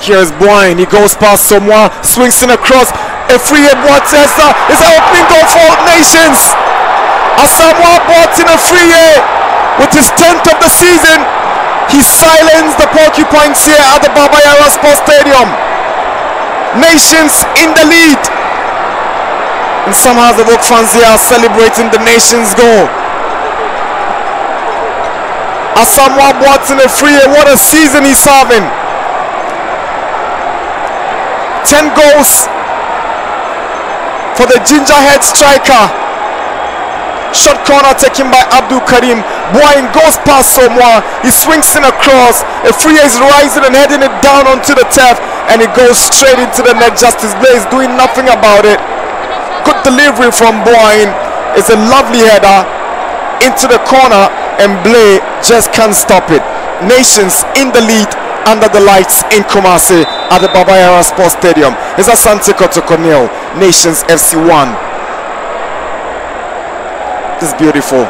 Here's Boateng. He goes past Asamoah, swings in across. Afriyie Boateng is an opening goal for All Nations. Asamoah Boateng Afriyie with his 10th of the season. He silenced the Porcupines here at the Baba Yara Sports Stadium. Nations in the lead. And somehow the Work fans here are celebrating the nation's goal. Asamoah Boateng Afriyie, what a season he's having. 10 goals for the gingerhead striker. Shot corner taken by Abdul Karim. Boateng goes past Asamoah. He swings in across. Afriyie is rising and heading it down onto the turf, and it goes straight into the net. Justice Blay is doing nothing about it. Good delivery from Boateng. It's a lovely header into the corner, and Blay just can't stop it. Nations in the lead under the lights in Kumasi at the Baba Yara Sports Stadium. It's Asante Kotoko 0, Nations FC 1. It's beautiful.